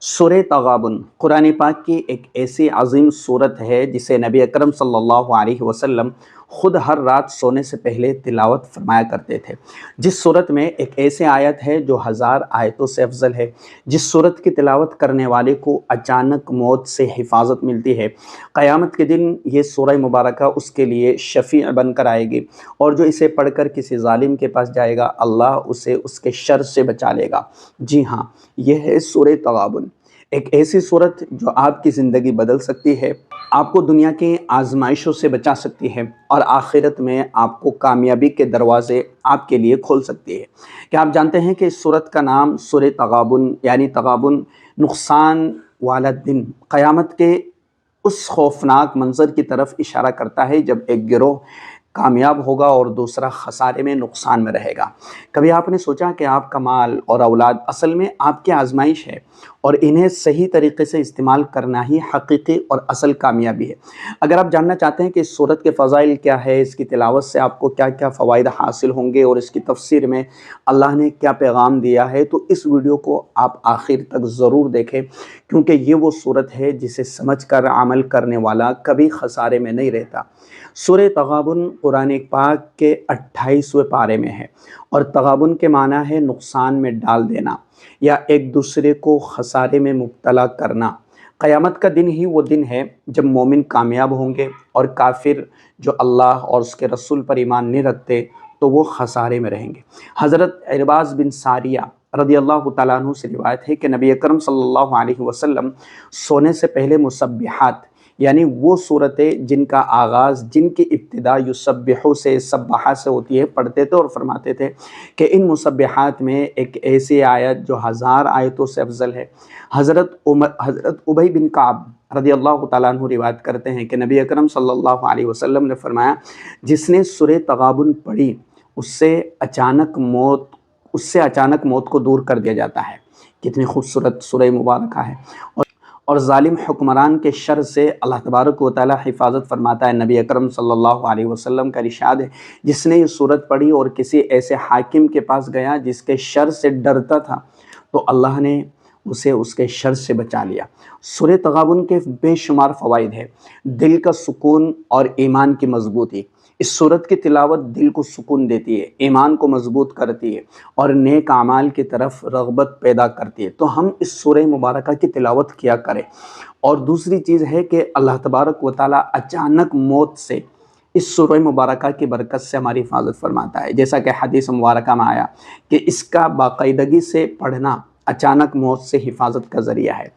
सूरह तगाबुन कुरान पाक की एक ऐसी अजीम सूरत है जिसे नबी अकरम सल्लल्लाहु अलैहि वसल्लम ख़ुद हर रात सोने से पहले तिलावत फरमाया करते थे। जिस सूरत में एक ऐसी आयत है जो हज़ार आयतों से अफजल है, जिस सूरत की तिलावत करने वाले को अचानक मौत से हिफाजत मिलती है। क़यामत के दिन ये सूरह मुबारका उसके लिए शफ़ी बनकर आएगी और जो इसे पढ़कर किसी ज़ालिम के पास जाएगा अल्लाह उसे उसके शर से बचा लेगा। जी हाँ, यह है सूरह तगाबुन, एक ऐसी सूरत जो आपकी ज़िंदगी बदल सकती है, आपको दुनिया की आजमाइशों से बचा सकती है और आखिरत में आपको कामयाबी के दरवाज़े आपके लिए खोल सकती है। क्या आप जानते हैं कि इस सूरत का नाम सूरह तगाबुन यानी तगाबुन नुकसान वाला दिन, क़यामत के उस खौफनाक मंज़र की तरफ इशारा करता है जब एक गिरोह कामयाब होगा और दूसरा खसारे में, नुकसान में रहेगा। कभी आपने सोचा कि आपका माल और औलाद असल में आपकी आजमाइश है और इन्हें सही तरीके से इस्तेमाल करना ही हकीकी और असल कामयाबी है। अगर आप जानना चाहते हैं कि इस सूरत के फ़ज़ाइल क्या है, इसकी तिलावत से आपको क्या क्या फ़वाइद हासिल होंगे और इसकी तफसीर में अल्लाह ने क्या पैगाम दिया है, तो इस वीडियो को आप आखिर तक ज़रूर देखें, क्योंकि ये वो सूरत है जिसे समझ कर अमल करने वाला कभी खसारे में नहीं रहता। सूरह तगाबुन कुरान पाक के 28वें पारे में है और तगाबुन के माना है नुकसान में डाल देना या एक दूसरे को खसारे में मुब्तला करना। क़यामत का दिन ही वो दिन है जब मोमिन कामयाब होंगे और काफिर जो अल्लाह और उसके रसूल पर ईमान नहीं रखते तो वो खसारे में रहेंगे। हज़रत इरबाज़ बिन सारिया रदियल्लाहु तआला अन्हु से रिवायत है कि नबी अकरम सल्लल्लाहु अलैहि वसल्लम सोने से पहले मुसब्बिहात यानी वो सूरतें जिनका आगाज़, जिनकी इब्तिदा युसब्बिहु से सब्बाहा से होती है, पढ़ते थे और फरमाते थे कि इन मुसब्बिहात में एक ऐसी आयत जो हज़ार आयतों से अफजल है। हज़रत उबई बिन काब रदियल्लाहु तआला अन्हु रिवायत करते हैं कि नबी अकरम सल्लल्लाहु अलैहि वसल्लम ने फरमाया, जिसने सूरह तगाबुन पढ़ी उससे अचानक मौत को दूर कर दिया जाता है। कितनी खूबसूरत सूरह मुबारक है। और ज़ालिम हुक्मरान के शर से अल्लाह तबारक व तआला हिफाजत फरमाता है। नबी अकरम सल्लल्लाहु अलैहि वसल्लम का इरशाद है, जिसने ये सूरत पढ़ी और किसी ऐसे हाकिम के पास गया जिसके शर से डरता था तो अल्लाह ने उसे उसके शर से बचा लिया। सूरह तगाबुन के बेशुमार फ़वाइद है। दिल का सुकून और ईमान की मजबूती। इस सूरत की तिलावत दिल को सुकून देती है, ईमान को मजबूत करती है और नेक आमाल की तरफ रग़बत पैदा करती है। तो हम इस सूरह मुबारका की तिलावत किया करें। और दूसरी चीज़ है कि अल्लाह तबारक व तआला अचानक मौत से इस सूरह मुबारका की बरकत से हमारी हिफाजत फरमाता है। जैसा कि हदीस मुबारका में आया कि इसका बाकायदगी से पढ़ना अचानक मौत से हिफाजत का ज़रिया है।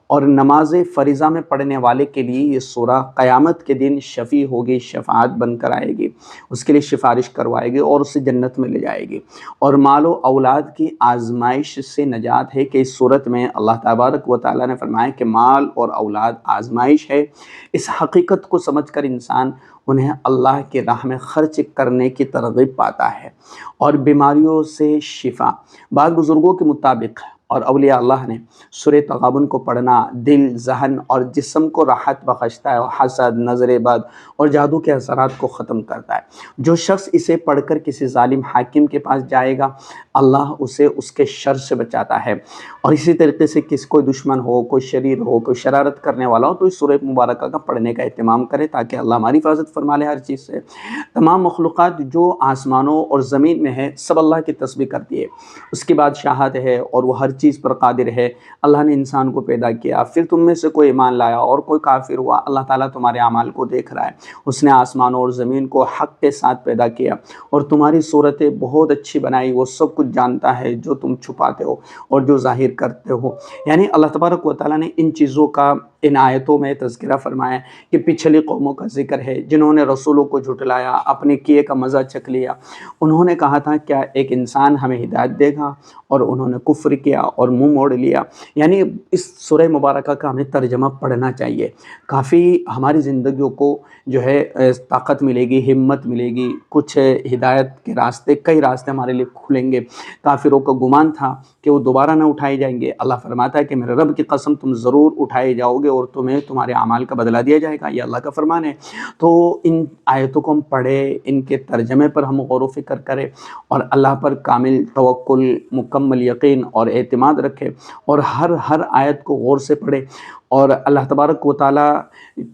और नमाज फ़रीज़ा में पढ़ने वाले के लिए ये सूरह क़यामत के दिन शफ़ी होगी, शफ़ाअत बनकर आएगी, उसके लिए सिफारिश करवाएगी और उसे जन्नत में ले जाएगी। और मालो औलाद की आजमाइश से नजात है कि इस सूरत में अल्लाह तबारक व तआला ने फरमाया कि माल और औलाद आजमाइश है। इस हकीकत को समझकर इंसान उन्हें अल्लाह की राह में ख़र्च करने की तरग़ीब पाता है और बीमारियों से शिफा। बाद बुज़ुर्गों के मुताबिक और औलिया अल्लाह ने सूरह तगाबुन को पढ़ना दिल, ज़हन और जिस्म को राहत बख्शता है और हसद, नज़र बद और जादू के असरात को ख़त्म करता है। जो शख्स इसे पढ़कर किसी ज़ालिम हाकिम के पास जाएगा अल्लाह उसे उसके शर से बचाता है। और इसी तरीके से कोई दुश्मन हो, कोई शरीर हो, कोई शरारत करने वाला हो तो इस सूरह मुबारक का पढ़ने का एहतमाम करें ताकि अल्लाह हमारी हिफाजत फरमा ले हर चीज़ से। तमाम मखलूक़ात जो आसमानों और ज़मीन में है सब अल्लाह की तस्बीह करती है, उसकी बादशाहत है और वह हर चीज़ पर कादिर है। अल्लाह ने इंसान को पैदा किया, फिर तुम में से कोई ईमान लाया और कोई काफिर हुआ, अल्लाह ताला तुम्हारे अमाल को देख रहा है। उसने आसमानों और ज़मीन को हक़ के साथ पैदा किया और तुम्हारी सूरतें बहुत अच्छी बनाई। वो सब कुछ जानता है जो तुम छुपाते हो और जो ज़ाहिर करते हो। यानी अल्लाह तबारक व तआला ने इन चीज़ों का इन आयतों में तज़किरा फरमाया कि पिछली कौमों का जिक्र है जिन्होंने रसूलों को झुटलाया, अपने किए का मज़ा चख लिया। उन्होंने कहा था क्या एक इंसान हमें हिदायत देगा, और उन्होंने कुफ्र किया और मुंह मोड़ लिया। यानी इस सूरह मुबारका का हमें तर्जमा पढ़ना चाहिए। काफ़ी हमारी ज़िंदगियों को जो है ताकत मिलेगी, हिम्मत मिलेगी, कुछ हिदायत के रास्ते, कई रास्ते हमारे लिए खुलेंगे। काफिरों का गुमान था कि वो दोबारा ना उठाए जाएंगे, अल्लाह फरमाता है कि मेरे रब की कसम तुम ज़रूर उठाए जाओगे گے اور تمہیں تمہارے اعمال کا بدلہ دیا جائے گا، یہ اللہ کا فرمان ہے۔ تو ان آیتوں کو ہم پڑھیں، ان کے ترجمے پر ہم غور و فکر کریں اور اللہ پر کامل توکل، مکمل یقین اور اعتماد رکھیں، اور ہر آیت کو غور سے پڑھیں۔ اور اللہ تبارک و تعالیٰ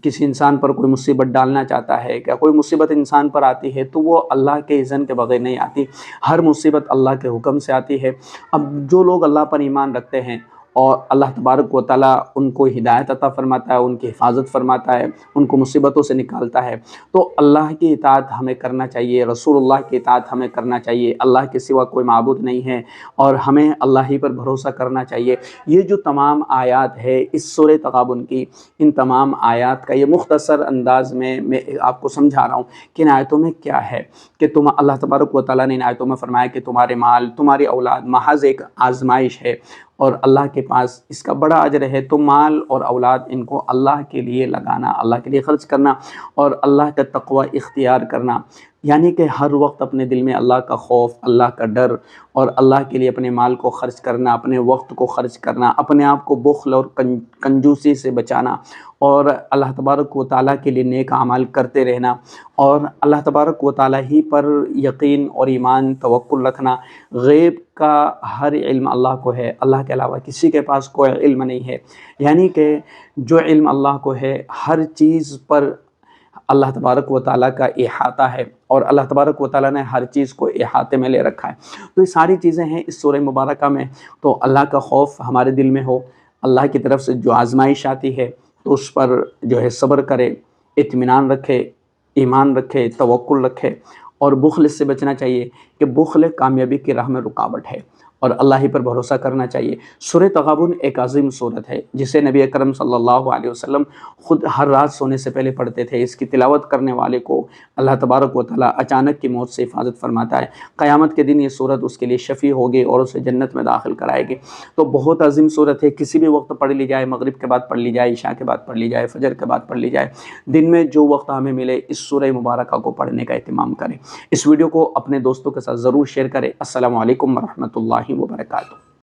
کسی انسان پر کوئی مصیبت ڈالنا چاہتا ہے، کہ کوئی مصیبت انسان پر آتی ہے تو وہ اللہ کے اذن کے بغیر نہیں آتی، ہر مصیبت اللہ کے حکم سے آتی ہے۔ اب جو لوگ اللہ پر ایمان رکھتے ہیں اور اللہ تبارک و تعالیٰ ان کو ہدایت عطا فرماتا ہے، ان کی حفاظت فرماتا ہے، ان کو مصیبتوں سے نکالتا ہے، تو اللہ کی اطاعت ہمیں کرنا چاہیے، رسول اللہ کی اطاعت ہمیں کرنا چاہیے۔ اللہ کے سوا کوئی معبود نہیں ہے اور ہمیں اللہ ہی پر بھروسہ کرنا چاہیے۔ یہ جو تمام آیات ہے اس سورہ تغابن کی، ان تمام آیات کا یہ مختصر انداز میں آپ کو سمجھا رہا ہوں کہ ان آیتوں میں کیا ہے، کہ اللہ تبارک و تعالیٰ نے ان آیتوں میں فرمایا کہ تمہارے مال، تمہاری اولاد محض ایک آزمائش ہے اور اللہ کے پاس اس کا بڑا اجر ہے۔ تو مال اور اولاد ان کو اللہ کے لیے لگانا، اللہ کے لیے خرچ کرنا اور اللہ کا تقوی اختیار کرنا، یعنی کہ ہر وقت اپنے دل میں اللہ کا خوف، اللہ کا ڈر، اور اللہ کے لیے اپنے مال کو خرچ کرنا، اپنے وقت کو خرچ کرنا، اپنے آپ کو بخل اور کنجوسی سے بچانا، اور اللہ تبارک و تعالیٰ کے لیے نیک اعمال کرتے رہنا، اور اللہ تبارک و تعالیٰ ہی پر یقین اور ایمان توکل رکھنا۔ غیب کا ہر علم اللہ کو ہے، اللہ کے علاوہ کسی کے پاس کوئی علم نہیں ہے، یعنی کہ جو علم اللہ کو ہے ہر چیز پر اللہ تبارک و تعالیٰ کا احاطہ ہے، اور اللہ تبارک و تعالیٰ نے ہر چیز کو احاطے میں لے رکھا ہے۔ تو یہ ساری چیزیں ہیں اس سورہ مبارکہ میں۔ تو اللہ کا خوف ہمارے دل میں ہو، اللہ کی طرف سے جو آزمائش آتی ہے تو اس پر جو ہے صبر کرے، اطمینان رکھے، ایمان رکھے، توکل رکھے، اور بخل اس سے بچنا چاہیے کہ بخل کامیابی کی راہ میں رکاوٹ ہے، اور اللہ ہی پر بھروسہ کرنا چاہیے۔ سورہ تغابن ایک عظیم سورت ہے جسے نبی اکرم صلی اللہ علیہ وسلم خود ہر رات سونے سے پہلے پڑھتے تھے۔ اس کی تلاوت کرنے والے کو اللہ تبارک و تعالیٰ اچانک کی موت سے حفاظت فرماتا ہے۔ قیامت کے دن یہ سورت اس کے لیے شفیع ہوگی اور اسے جنت میں داخل کرائے گی۔ تو بہت عظیم سورت ہے، کسی بھی وقت پڑھ لی جائے، مغرب کے بعد پڑھ لی جائے، عشاء کے بعد پڑھ لی جائے، فجر کے بعد پڑھ لی جائے، دن میں جو وقت ہمیں ملے اس سورہ مبارکہ کو پڑھنے کا اہتمام کریں۔ اس ویڈیو کو اپنے دوستوں کے ساتھ ضرور شیئر کریں۔ السلام علیکم ورحمۃ اللہ وبرکاتہ۔